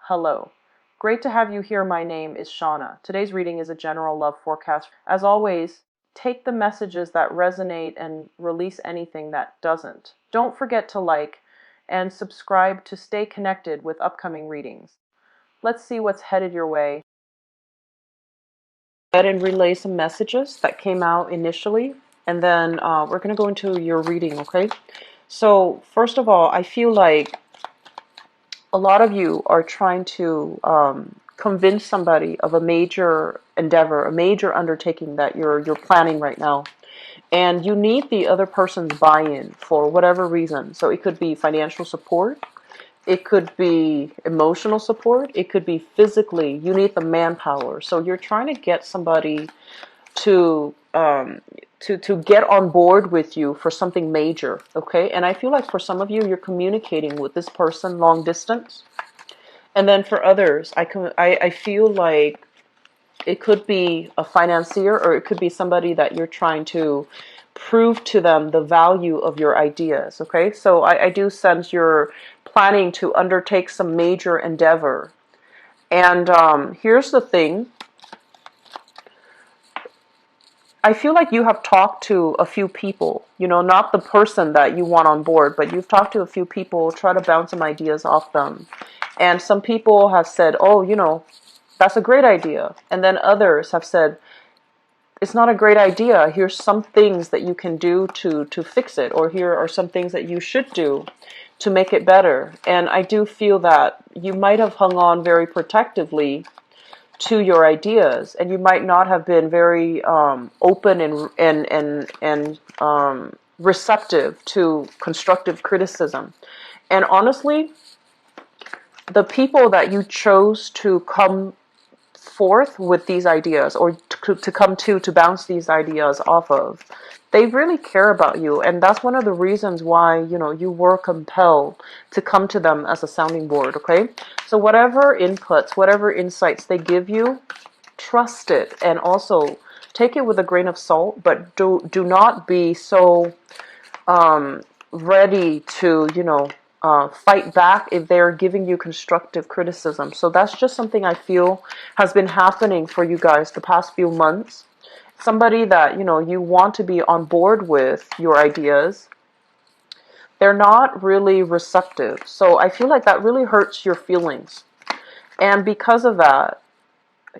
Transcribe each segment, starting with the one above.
Hello. Great to have you here. My name is Shauna. Today's reading is a general love forecast. As always, take the messages that resonate and release anything that doesn't. Don't forget to like and subscribe to stay connected with upcoming readings. Let's see what's headed your way. Go ahead and relay some messages that came out initially, and then we're going to go into your reading, okay? So, first of all, I feel like a lot of you are trying to convince somebody of a major endeavor, a major undertaking that you're planning right now. And you need the other person's buy-in for whatever reason. So it could be financial support, it could be emotional support, it could be physically. You need the manpower. So you're trying to get somebody to get on board with you for something major, okay? And I feel like for some of you, you're communicating with this person long distance. And then for others, I feel like it could be a financier, or it could be somebody that you're trying to prove to them the value of your ideas, okay? So I do sense you're planning to undertake some major endeavor. And here's the thing. I feel like you have talked to a few people, not the person that you want on board, but you've talked to a few people, try to bounce some ideas off them. And some people have said, oh, that's a great idea. And then others have said, it's not a great idea. Here's some things that you can do to fix it, or here are some things that you should do to make it better. And I do feel that you might have hung on very protectively to your ideas, and you might not have been very open and receptive to constructive criticism. And honestly, the people that you chose to come forth with these ideas, or to come to bounce these ideas off of, they really care about you. And that's one of the reasons why you were compelled to come to them as a sounding board, okay? So whatever inputs, whatever insights they give you, trust it, and also take it with a grain of salt, but do not be so ready to fight back if they're giving you constructive criticism. So that's just something I feel has been happening for you guys the past few months. Somebody that you want to be on board with your ideas, they're not really receptive. So I feel like that really hurts your feelings. And because of that,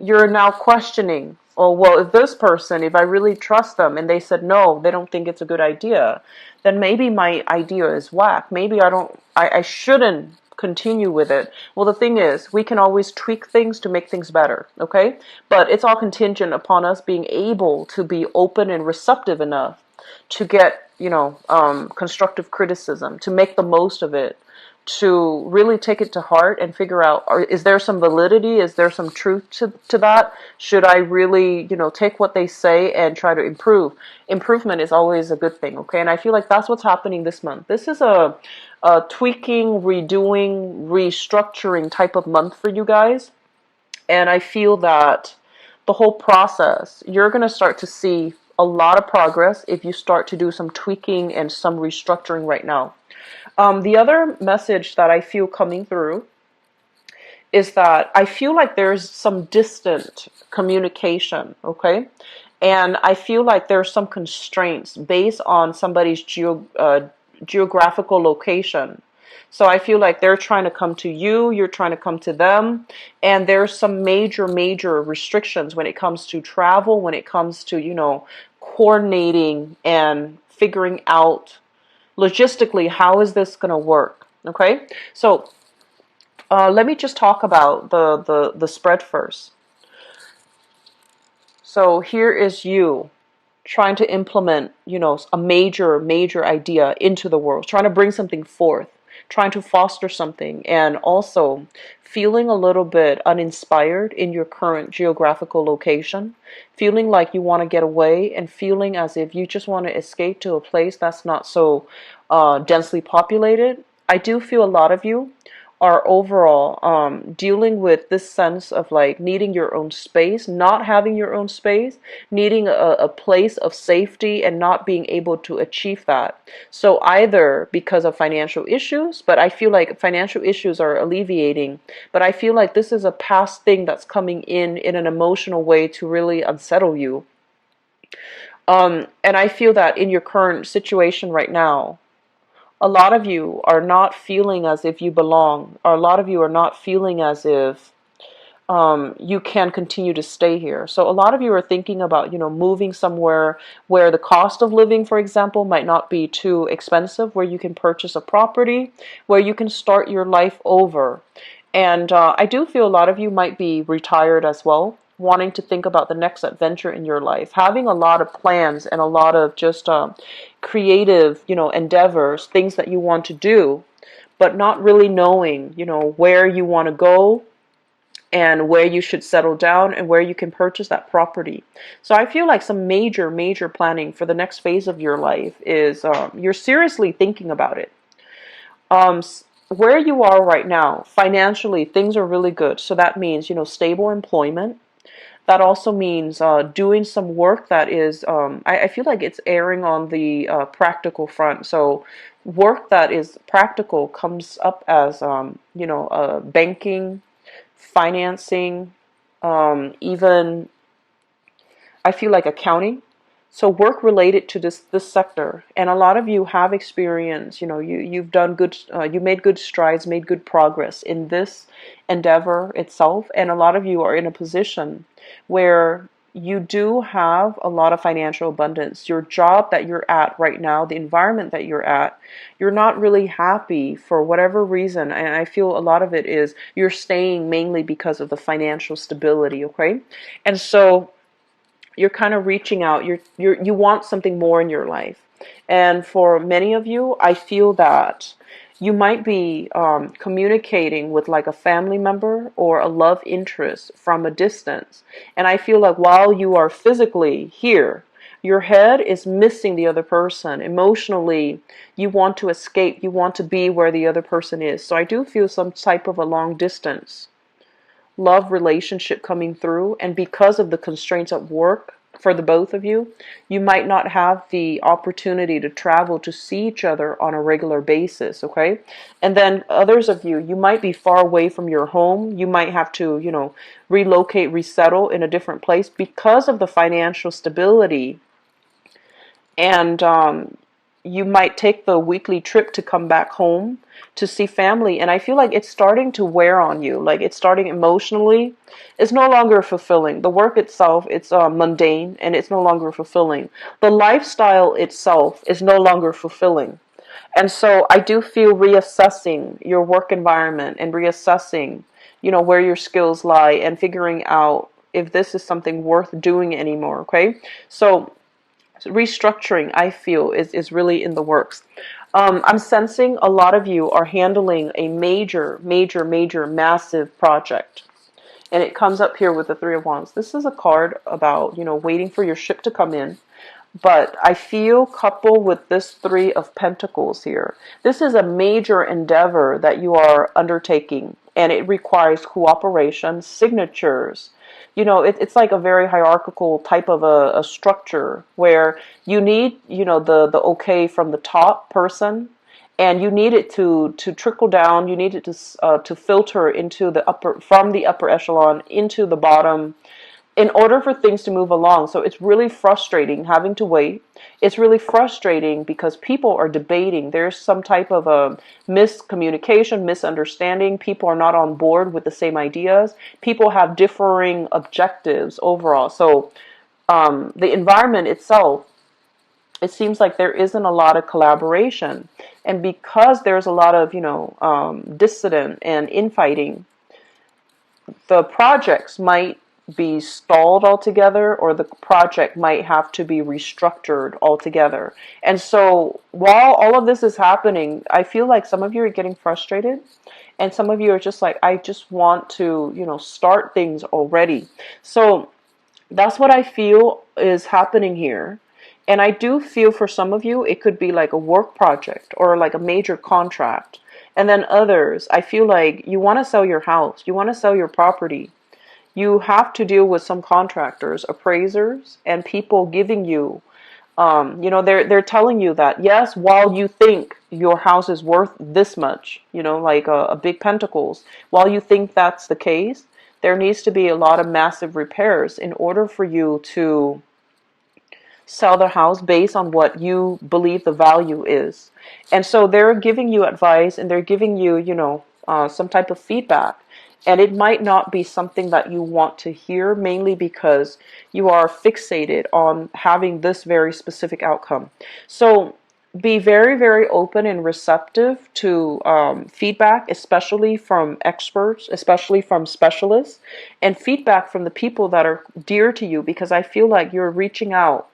you're now questioning, oh, well, if I really trust them and they said no, they don't think it's a good idea, then maybe my idea is whack. Maybe I shouldn't continue with it. Well, the thing is, we can always tweak things to make things better, okay? But it's all contingent upon us being able to be open and receptive enough to get, constructive criticism, to make the most of it, to really take it to heart and figure out, is there some validity? Is there some truth to that? Should I really, take what they say and try to improve? Improvement is always a good thing, okay? And I feel like that's what's happening this month. This is a tweaking, redoing, restructuring type of month for you guys. And I feel that the whole process, you're going to start to see a lot of progress if you start to do some tweaking and some restructuring right now. The other message that I feel coming through is that I feel like there's some distant communication, okay? And I feel like there's some constraints based on somebody's geographical location. So I feel like they're trying to come to you, you're trying to come to them, and there's some major restrictions when it comes to travel, when it comes to, coordinating and figuring out logistically, how is this going to work? Okay, so let me just talk about the spread first. So here is you trying to implement, a major idea into the world, trying to bring something forth, trying to foster something, and also feeling a little bit uninspired in your current geographical location, feeling like you want to get away, and feeling as if you just want to escape to a place that's not so densely populated. I do feel a lot of you are overall dealing with this sense of like needing your own space, not having your own space, needing a place of safety and not being able to achieve that. So either because of financial issues, but I feel like financial issues are alleviating, but I feel like this is a past thing that's coming in an emotional way to really unsettle you. And I feel that in your current situation right now, a lot of you are not feeling as if you belong, or a lot of you are not feeling as if you can continue to stay here. So a lot of you are thinking about, moving somewhere where the cost of living, for example, might not be too expensive, where you can purchase a property, where you can start your life over. And I do feel a lot of you might be retired as well, wanting to think about the next adventure in your life, having a lot of plans and a lot of just creative, endeavors, things that you want to do, but not really knowing, where you want to go and where you should settle down and where you can purchase that property. So I feel like some major, major planning for the next phase of your life is you're seriously thinking about it. Where you are right now, financially, things are really good. So that means, stable employment. That also means doing some work that is, I feel like it's erring on the practical front. So work that is practical comes up as, banking, financing, even I feel like accounting. So work related to this sector, and a lot of you have experience. You've done good. You made good strides, made good progress in this endeavor itself, and a lot of you are in a position where you do have a lot of financial abundance. Your job that you're at right now, the environment that you're at, you're not really happy for whatever reason, and I feel a lot of it is you're staying mainly because of the financial stability. Okay, and so you're kind of reaching out. You want something more in your life. And for many of you, I feel that you might be communicating with like a family member or a love interest from a distance. And I feel like while you are physically here, your head is missing the other person. Emotionally, you want to escape. You want to be where the other person is. So I do feel some type of a long distance love relationship coming through, and because of the constraints at work for the both of you, you might not have the opportunity to travel to see each other on a regular basis. Okay, and then others of you, you might be far away from your home. You might have to, relocate, resettle in a different place because of the financial stability, and you might take the weekly trip to come back home to see family. And I feel like it's starting to wear on you. Like it's starting emotionally. It's no longer fulfilling. The work itself, it's mundane and it's no longer fulfilling. The lifestyle itself is no longer fulfilling. And so I do feel reassessing your work environment and reassessing, where your skills lie and figuring out if this is something worth doing anymore. Okay. So restructuring, I feel, is really in the works. I'm sensing a lot of you are handling a major, major, major, massive project. And it comes up here with the Three of Wands. This is a card about, waiting for your ship to come in. But I feel coupled with this Three of Pentacles here, this is a major endeavor that you are undertaking. And it requires cooperation, signatures. It's like a very hierarchical type of a structure where you need, the okay from the top person, and you need it to trickle down. You need it to filter into the upper, from the upper echelon into the bottom, in order for things to move along. So it's really frustrating having to wait. It's really frustrating because people are debating. There's some type of a miscommunication, misunderstanding. People are not on board with the same ideas. People have differing objectives overall. So the environment itself, it seems like there isn't a lot of collaboration. And because there's a lot of, dissident and infighting, the projects might be stalled altogether, or the project might have to be restructured altogether. And so while all of this is happening, I feel like some of you are getting frustrated, and some of you are just like, I just want to, start things already. So that's what I feel is happening here. And I do feel for some of you, it could be like a work project or like a major contract. And then others, I feel like you want to sell your house, you want to sell your property. You have to deal with some contractors, appraisers, and people giving you, they're telling you that yes, while you think your house is worth this much, like a big pentacles, while you think that's the case, there needs to be a lot of massive repairs in order for you to sell the house based on what you believe the value is. And so they're giving you advice and they're giving you, some type of feedback. And it might not be something that you want to hear, mainly because you are fixated on having this very specific outcome. So be very, very open and receptive to feedback, especially from experts, especially from specialists, and feedback from the people that are dear to you, because I feel like you're reaching out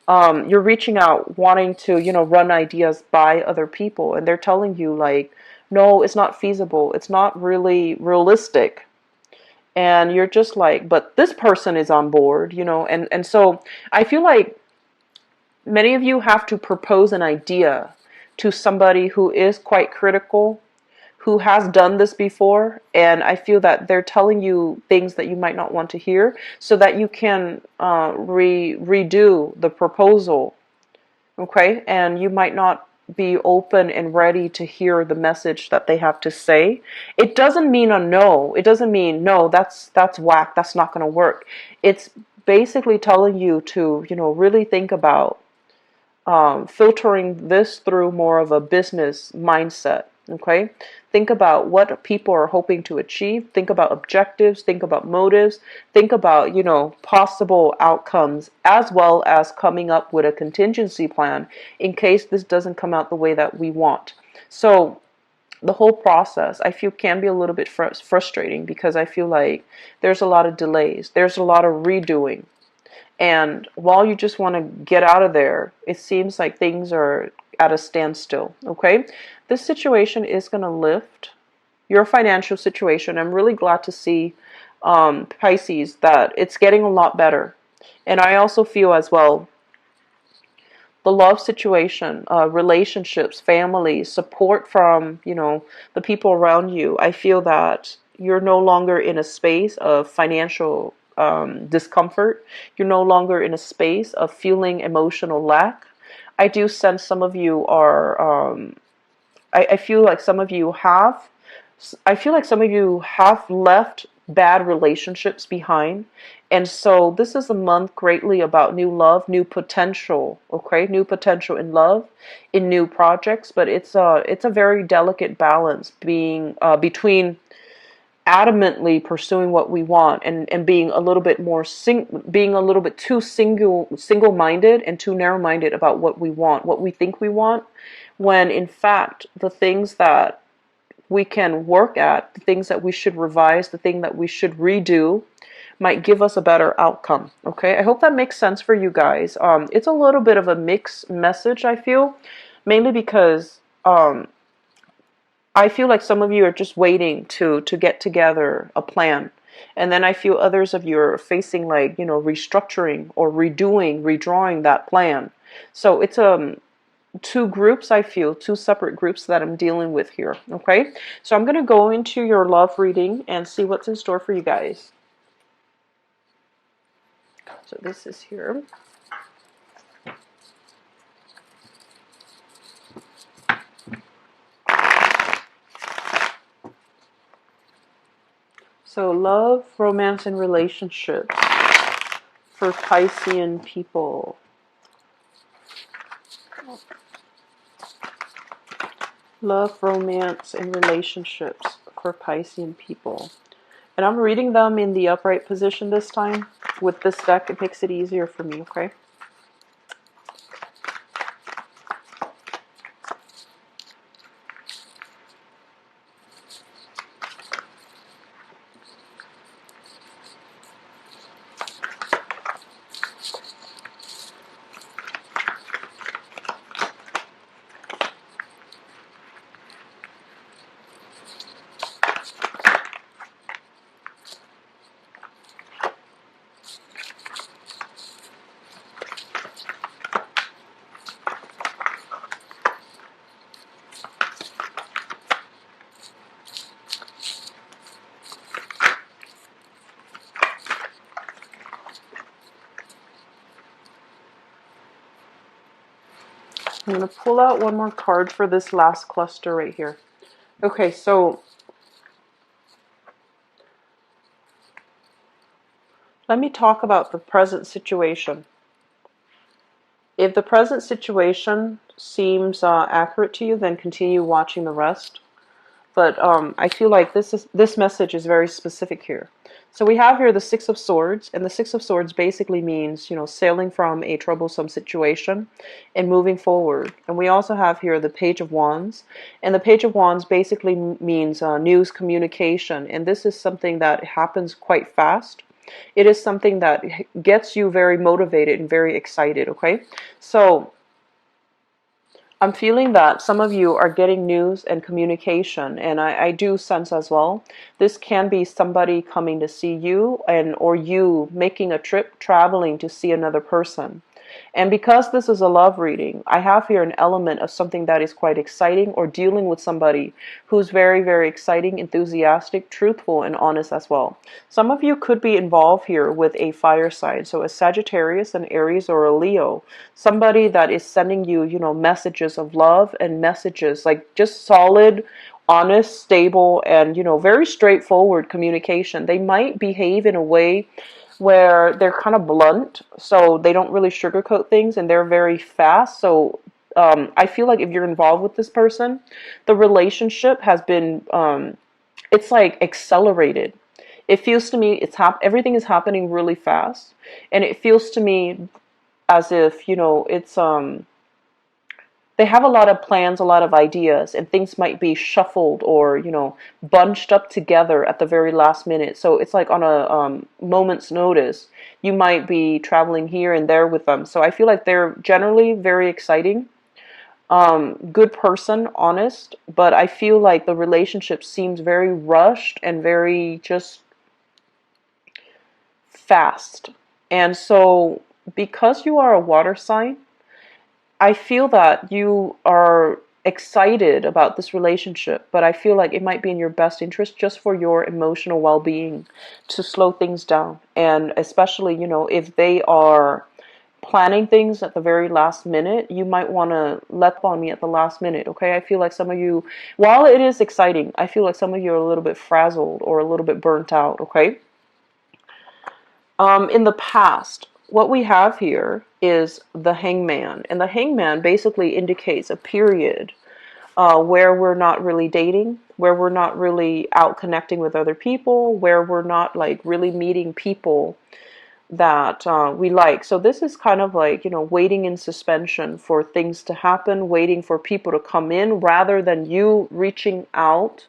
wanting to, run ideas by other people, and they're telling you like, no, it's not feasible. It's not really realistic. And you're just like, but this person is on board, and so I feel like many of you have to propose an idea to somebody who is quite critical, who has done this before, and I feel that they're telling you things that you might not want to hear so that you can redo the proposal, okay? And you might not be open and ready to hear the message that they have to say. It doesn't mean a no. It doesn't mean no, that's whack, that's not going to work. It's basically telling you to, really think about filtering this through more of a business mindset. Okay, think about what people are hoping to achieve. Think about objectives. Think about motives. Think about, possible outcomes, as well as coming up with a contingency plan in case this doesn't come out the way that we want. So the whole process, I feel, can be a little bit frustrating because I feel like there's a lot of delays. There's a lot of redoing. And while you just want to get out of there, it seems like things are at a standstill, okay? This situation is going to lift your financial situation. I'm really glad to see, Pisces, that it's getting a lot better. And I also feel as well, the love situation, relationships, family, support from, the people around you. I feel that you're no longer in a space of financial discomfort. You're no longer in a space of feeling emotional lack. I do sense some of you are, I feel like some of you have, I feel like some of you have left bad relationships behind. And so this is a month greatly about new love, new potential, okay? New potential in love, in new projects, but it's a very delicate balance being between adamantly pursuing what we want and being a little bit more being a little bit too single-minded and too narrow-minded about what we want, what we think we want, when in fact the things that we can work at, the things that we should revise, the thing that we should redo might give us a better outcome. Okay, I hope that makes sense for you guys. It's a little bit of a mixed message, I feel, mainly because I feel like some of you are just waiting to get together a plan. And then I feel others of you are facing like, restructuring or redrawing that plan. So it's two groups, I feel, two separate groups that I'm dealing with here. Okay, so I'm going to go into your love reading and see what's in store for you guys. So this is here. So love, romance, and relationships for Piscean people. Love, romance, and relationships for Piscean people. And I'm reading them in the upright position this time. With this deck, it makes it easier for me, okay? I'm going to pull out one more card for this last cluster right here. Okay, so let me talk about the present situation. If the present situation seems accurate to you, then continue watching the rest. But I feel like this message is very specific here. So we have here the Six of Swords, and the Six of Swords basically means, sailing from a troublesome situation and moving forward. And we also have here the Page of Wands, and the Page of Wands basically means news communication, and this is something that happens quite fast. It is something that gets you very motivated and very excited, okay? So I'm feeling that some of you are getting news and communication, and I do sense as well, this can be somebody coming to see you or you making a trip traveling to see another person. And because this is a love reading, I have here an element of something that is quite exciting, or dealing with somebody who's very, very exciting, enthusiastic, truthful, and honest as well. Some of you could be involved here with a fire sign, so a Sagittarius, an Aries, or a Leo. Somebody that is sending you, messages of love and messages like just solid, honest, stable, and, very straightforward communication. They might behave in a way where they're kind of blunt, so they don't really sugarcoat things, and they're very fast. So I feel like if you're involved with this person, the relationship has been, it's like accelerated. It feels to me everything is happening really fast, and it feels to me as if, it's they have a lot of plans, a lot of ideas, and things might be shuffled or, bunched up together at the very last minute. So it's like on a moment's notice. You might be traveling here and there with them. So I feel like they're generally very exciting, good person, honest, but I feel like the relationship seems very rushed and very just fast. And so because you are a water sign, I feel that you are excited about this relationship, but I feel like it might be in your best interest, just for your emotional well-being, to slow things down. And especially, if they are planning things at the very last minute, you might want to let on me at the last minute, okay? I feel like some of you, while it is exciting, I feel like some of you are a little bit frazzled or a little bit burnt out, okay? In the past, what we have here is the Hangman. And the Hangman basically indicates a period where we're not really dating, where we're not really out connecting with other people, where we're not like really meeting people that we like. So this is kind of like, waiting in suspension for things to happen, waiting for people to come in rather than you reaching out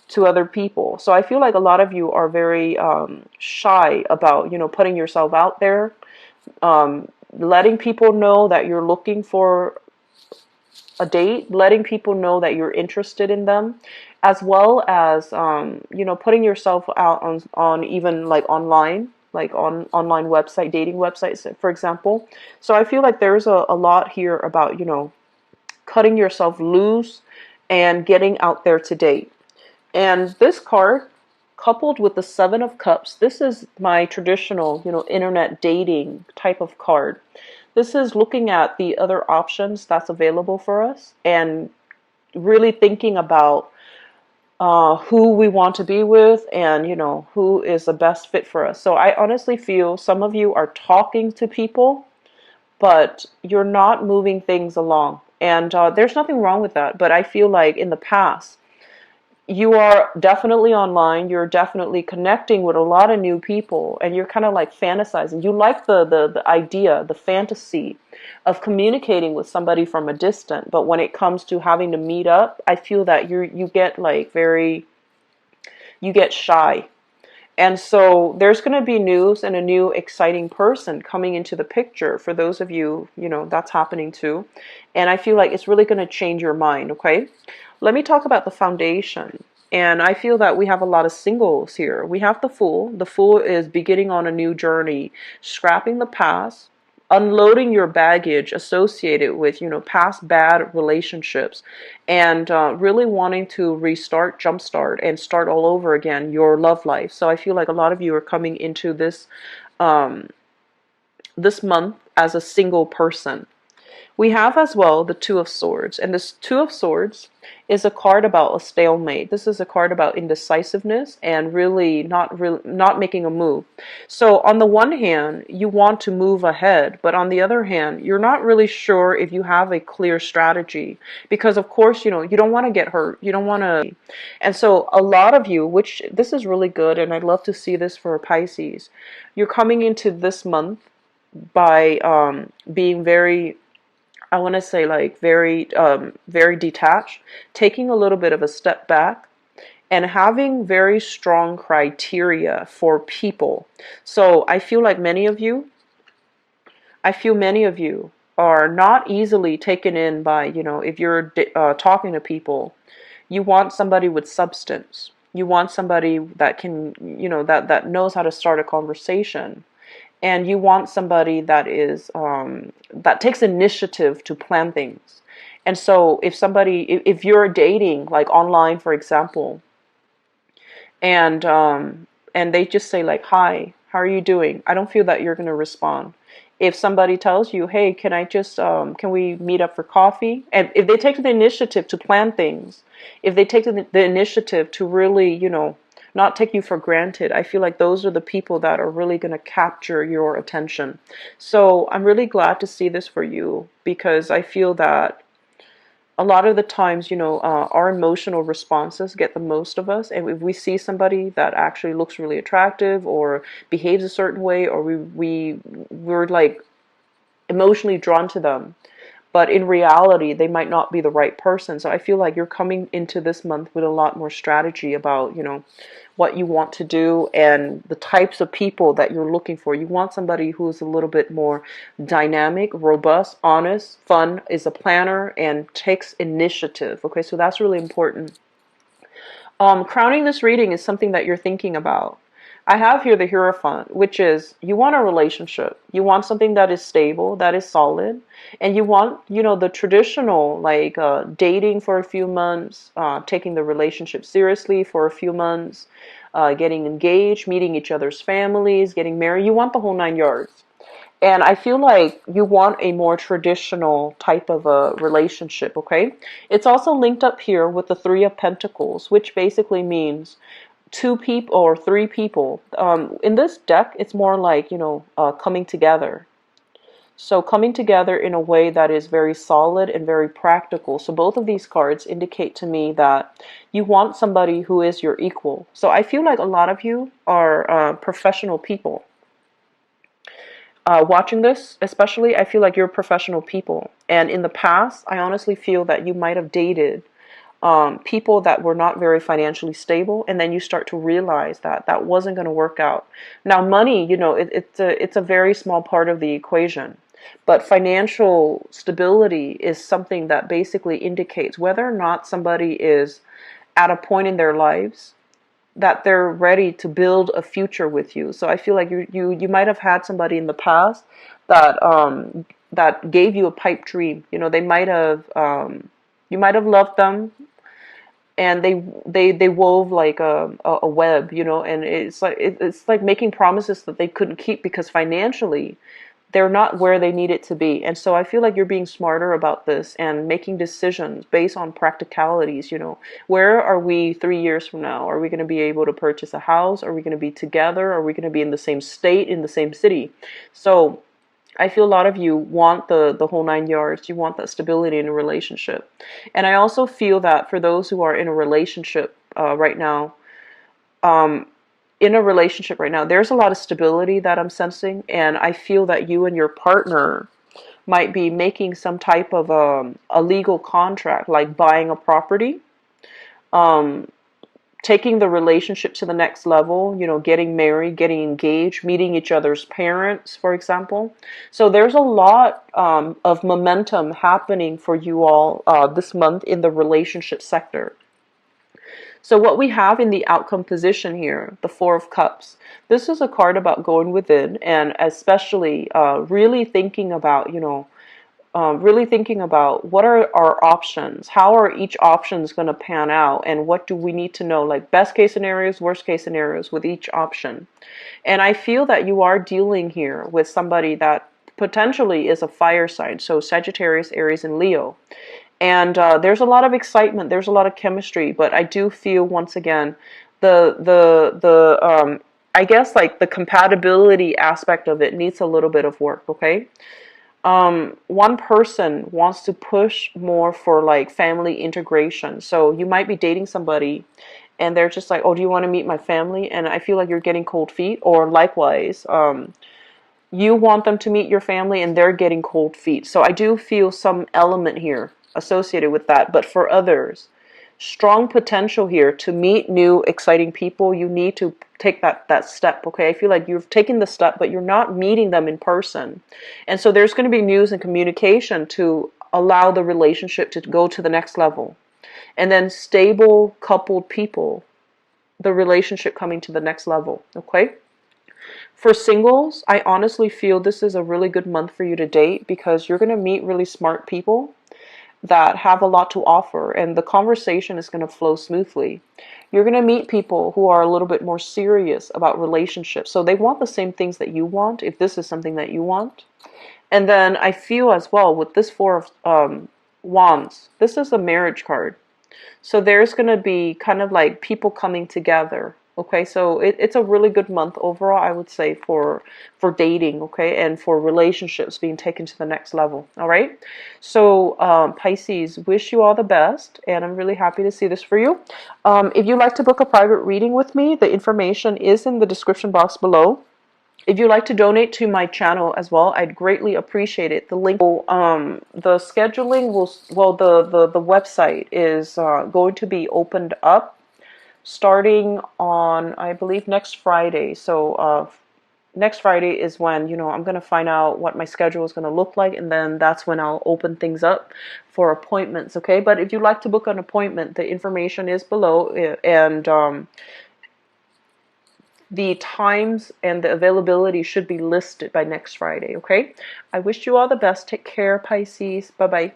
to other people. So I feel like a lot of you are very shy about, putting yourself out there, letting people know that you're looking for a date, letting people know that you're interested in them, as well as, putting yourself out on even like online, like on online website, dating websites, for example. So I feel like there's a lot here about, cutting yourself loose and getting out there to date. And this card, coupled with the Seven of Cups, this is my traditional, internet dating type of card. This is looking at the other options that's available for us and really thinking about who we want to be with and, who is the best fit for us. So I honestly feel some of you are talking to people, but you're not moving things along. And there's nothing wrong with that. But I feel like in the past, you are definitely online, you're definitely connecting with a lot of new people, and you're kind of like fantasizing. You like the idea, the fantasy of communicating with somebody from a distance, but when it comes to having to meet up, I feel that you get like you get shy. And so there's going to be news and a new exciting person coming into the picture for those of you, that's happening too. And I feel like it's really going to change your mind, okay? Let me talk about the foundation. And I feel that we have a lot of singles here. We have the Fool. The Fool is beginning on a new journey, scrapping the past, unloading your baggage associated with, past bad relationships, and really wanting to restart, jumpstart, and start all over again your love life. So I feel like a lot of you are coming into this this month as a single person. We have as well the Two of Swords, and this Two of Swords is a card about a stalemate. This is a card about indecisiveness and really not making a move. So on the one hand, you want to move ahead, but on the other hand, you're not really sure if you have a clear strategy because of course, you don't want to get hurt. You don't want to. And so a lot of you, which this is really good, and I'd love to see this for Pisces, you're coming into this month by being very, I want to say, like very detached, taking a little bit of a step back and having very strong criteria for people. So I feel many of you are not easily taken in by, if you're talking to people, you want somebody with substance. You want somebody that can, that knows how to start a conversation. And you want somebody that is that takes initiative to plan things. And so if you're dating like online, for example, and they just say like, hi, how are you doing? I don't feel that you're going to respond. If somebody tells you, hey, can we meet up for coffee? And if they take the initiative to plan things, if they take the initiative to really, not take you for granted, I feel like those are the people that are really going to capture your attention. So I'm really glad to see this for you because I feel that a lot of the times, our emotional responses get the most of us. And if we see somebody that actually looks really attractive or behaves a certain way, or we're like emotionally drawn to them, but in reality, they might not be the right person. So I feel like you're coming into this month with a lot more strategy about, what you want to do and the types of people that you're looking for. You want somebody who's a little bit more dynamic, robust, honest, fun, is a planner, and takes initiative. Okay, so that's really important. Crowning this reading is something that you're thinking about. I have here the Hierophant, which is you want a relationship. You want something that is stable, that is solid, and you want, the traditional like dating for a few months, taking the relationship seriously for a few months, getting engaged, meeting each other's families, getting married. You want the whole 9 yards. And I feel like you want a more traditional type of a relationship, okay? It's also linked up here with the Three of Pentacles, which basically means two people or three people. In this deck, it's more like, coming together. So coming together in a way that is very solid and very practical. So both of these cards indicate to me that you want somebody who is your equal. So I feel like a lot of you are professional people. Watching this, especially, I feel like you're professional people. And in the past, I honestly feel that you might have dated people that were not very financially stable, and then you start to realize that that wasn't going to work out. Now, money, it's a very small part of the equation, but financial stability is something that basically indicates whether or not somebody is at a point in their lives that they're ready to build a future with you. So I feel like you might have had somebody in the past that gave you a pipe dream. They might have you might have loved them, and they wove like a web, and it's like making promises that they couldn't keep because financially they're not where they need it to be. And so I feel like you're being smarter about this and making decisions based on practicalities. Where are we 3 years from now? Are we going to be able to purchase a house? Are we going to be together? Are we going to be in the same state, in the same city? So I feel a lot of you want the whole 9 yards. You want that stability in a relationship. And I also feel that for those who are in a relationship right now, there's a lot of stability that I'm sensing. And I feel that you and your partner might be making some type of a legal contract, like buying a property, taking the relationship to the next level, getting married, getting engaged, meeting each other's parents, for example. So there's a lot of momentum happening for you all this month in the relationship sector. So what we have in the outcome position here, the Four of Cups, this is a card about going within and especially really thinking about, what are our options, how are each options going to pan out, and what do we need to know, like best case scenarios, worst case scenarios with each option. And I feel that you are dealing here with somebody that potentially is a fire sign. So Sagittarius, Aries, and Leo. And there's a lot of excitement, there's a lot of chemistry, but I do feel once again the I guess like the compatibility aspect of it needs a little bit of work, okay? One person wants to push more for like family integration. So you might be dating somebody and they're just like, oh, do you want to meet my family? And I feel like you're getting cold feet. Or likewise, you want them to meet your family and they're getting cold feet. So I do feel some element here associated with that. But for others, strong potential here to meet new exciting people. You need to take that step, okay? I feel like you've taken the step, but you're not meeting them in person. And so there's going to be news and communication to allow the relationship to go to the next level. And then stable coupled people, the relationship coming to the next level, okay? For singles, I honestly feel this is a really good month for you to date because you're going to meet really smart people that have a lot to offer, and the conversation is going to flow smoothly. You're going to meet people who are a little bit more serious about relationships. So they want the same things that you want, if this is something that you want. And then I feel as well with this Four of Wands, this is a marriage card. So there's going to be kind of like people coming together. Okay, so it's a really good month overall, I would say, for dating, okay, and for relationships being taken to the next level. All right, so Pisces, wish you all the best, and I'm really happy to see this for you. If you'd like to book a private reading with me, the information is in the description box below. If you'd like to donate to my channel as well, I'd greatly appreciate it. The link, the scheduling will, well, the website is going to be opened up starting on, I believe, next Friday. So next Friday is when, I'm going to find out what my schedule is going to look like, and then that's when I'll open things up for appointments, okay? But if you'd like to book an appointment, the information is below, and the times and the availability should be listed by next Friday, okay? I wish you all the best. Take care, Pisces. Bye-bye.